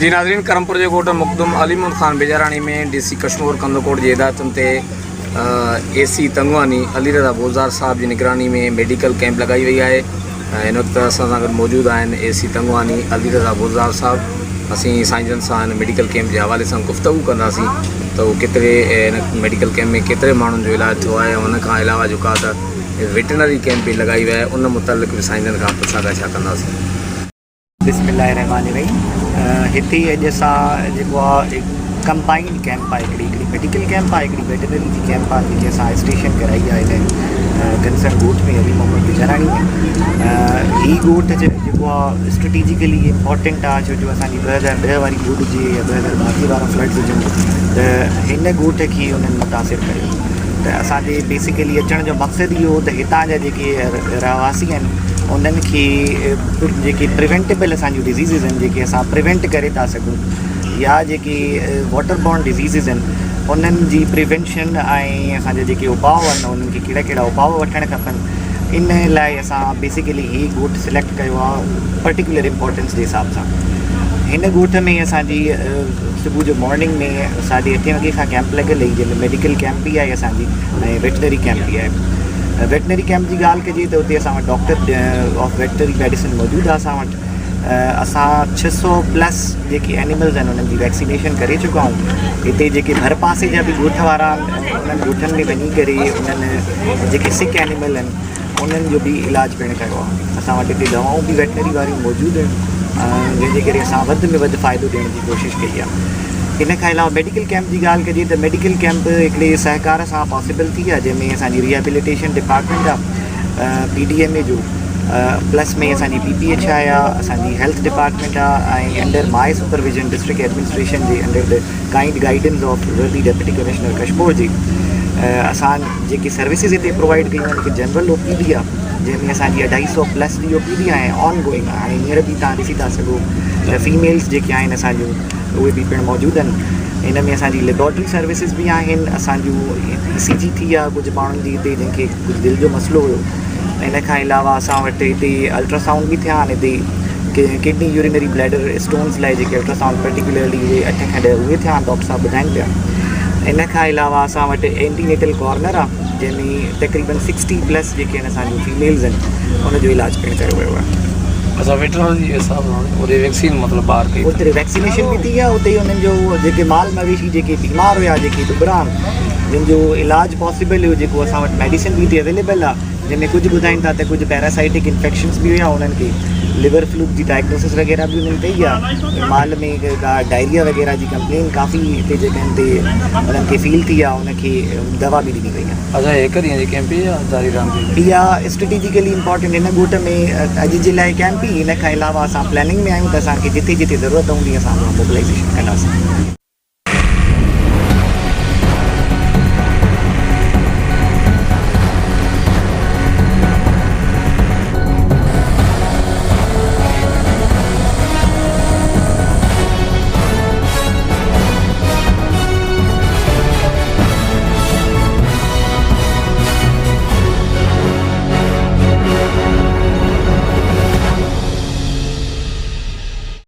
जी नाज़रीन, करमपुर जे ॻोठ मुक़दम अलीमुल ख़ान बेजाराणी में DC कश्मीर कंदकोट जी हिदायतुनि ते AC तंगवानी अली रज़ा बोज़दार साहब जी निगरानी में मेडिकल कैंप लगाई वई है। इन वक्त असां सां गॾु मौजूद आहिनि AC तंगवानी अली रज़ा बोज़दार साहब। असीं साईंजन सां हिन मेडिकल कैंप के हवाले से गुफ्तगू कंदासीं तो केतिरे इन मेडिकल कैंप में केतिरे माण्हुनि जो इलाज थियो आहे। उन खां अलावा जेका त वेटनरी कैंप भी लगाई वई आहे, उन मुतालिक़ भी साईंजन खां पुछा छा कंदासीं। बिस्मिल्लाहिर्रहमानिर्रहीम। हिते अॼु असां जेको आहे कंबाइंड कैंप आहे, हिकिड़ी मेडिकल कैंप आहे, हिकिड़ी वेटनरी जी कैंप आहे जेके असां स्टेशन कराई आहे हिन कंसर्न ॻोठ में अली मोहम्मद बेजाराणी में। ही ॻोठ जेको आहे स्ट्रेटेजिकली इम्पॉर्टेंट आहे, छो जो असांजी 2010 वारी ॻोठ हुजे या 2022 वारा फ्लड्स हुजनि त हिन ॻोठ खे उन्हनि मुतासिर कयो। त असांजे बेसिकली अचण जो मक़सदु इहो त हितां जा जेके रहवासी आहिनि उन्हनि खे जेके प्रिवेंटेबल असांजूं डिज़ीज़िस आहिनि, जेके असां प्रिवेंट करे था सघूं, या जेके वाटर बॉर्न डिज़ीज़िस आहिनि उन्हनि जी प्रिवेंशन ऐं असांजा जेके उपाउ आहिनि उन्हनि खे कहिड़ा कहिड़ा उपाउ वठणु खपनि। इन लाइ असां बेसिकली ही ॻोठ सिलेक्ट कयो आहे पर्टिकुलर इम्पोर्टेंस जे हिसाब सां। हिन ॻोठ में असांजी सुबुह जो मॉर्निंग में 8:30 वॻे खां कैंप लॻियल हुई, जंहिंमें मेडिकल कैंप भी आहे असांजी ऐं वेटनरी कैंप भी आहे। वेटनरी कैंप की ॻाल्हि कजे त उते असां वटि डॉक्टर ऑफ वेटनरी मेडिसिन मौजूदु आहे। असां वटि असां 600+ जेके एनिमल्स आहिनि उन्हनि जी वैक्सीनेशन करे चुका आहियूं। हिते जेके भर पासे जा बि ॻोठ वारा आहिनि उन्हनि ॻोठनि में वञी करे उन्हनि जेके सिक एनिमल आहिनि उन्हनि जो बि इलाजु पिणु कयो आहे। असां वटि हिते दवाऊं बि वेटनरी वारियूं मौजूदु आहिनि, जंहिंजे करे असां वधि में वधि फ़ाइदो ॾियण जी कोशिशि कई आहे। इन खां अलावा मेडिकल कैंप की ॻाल्हि कजे त मेडिकल कैंप हिकिड़े सहकार सां पॉसिबल थी आहे, जंहिंमें असांजी रिहेबिलिटेशन डिपार्टमेंट आहे PDMA जो, प्लस में असांजी PPH आहे, असांजी हेल्थ डिपार्टमेंट आहे ऐं under my supervision district administration J under the kind guidance of वर्दी डेप्यूटी कमिश्नर कश्मीर जी असां जेकी सर्विसिस हिते प्रोवाइड कयूं आहिनि। हिकु जनरल OPD आहे जंहिंमें असांजी 250+ जी OPD आहे, ऑन गोइंग आहे। हाणे हींअर बि तव्हां ॾिसी था सघो त फीमेल्स जेके आहिनि असांजूं उहे बि पिणु मौजूदु आहिनि। इन में असांजी लेबॉरेटरी सर्विसिस भी आहिनि, असांजूं ECG थी आहे कुझु माण्हुनि जी हिते जंहिंखे कुझु दिलि जो मसइलो हुयो। इन खां अलावा असां वटि हिते अल्ट्रासाउंड भी थिया आहिनि। हिते किडनी यूरिनरी ब्लैडर स्टोन्स लाइ जेके अल्ट्रासाउंड पर्टिकुलरली उहे 8 खां 10 उहे थिया आहिनि, डॉक्टर साहब ॿुधाइनि पिया। इन खां अलावा असां वटि एंटीनेटल कॉर्नर आहे, जंहिंमें तक़रीबन 60+ जेके आहिनि असांजूं फीमेल्स आहिनि उनजो इलाजु पिणु कयो वियो आहे। अच्छा, वेटनरी जे हिसाब सां उते वैक्सीन मतिलबु ॿार कई उते वैक्सीनेशन भी थी आहे। उते उन्हनि जो जेके माल मवेशी जेके बीमार हुआ, जेके दुबरा जिन जो इलाज पॉसिबल हो, जेको असां वटि मेडिसिन भी हिते अवेलेबल आहे, जंहिंमें कुझु ॿुधाइनि था त कुझु पैरासाइटिक इन्फेक्शन्स भी हुआ, उन्हनि खे लिवर फ्लूक जी डायग्नोसिस वग़ैरह भी उन्हनि कई आहे। माल में का डायरिया वग़ैरह जी कंप्लेन काफ़ी हिते जॻहियुनि ते उन्हनि खे फील थी आहे, उनखे दवा भी ॾिनी वई आहे। अच्छा, हिकु ॾींहं जी कैंप जारी रहंदी? इहा स्ट्रेटेजिकली इम्पॉर्टेंट हिन ॻोठ में अॼु जे लाइ कैंप ई। इन खां अलावा असां प्लानिंग में आहियूं त असांखे जिते जिते ज़रूरत हूंदी असां मोबिलाइज़ेशन कंदासीं।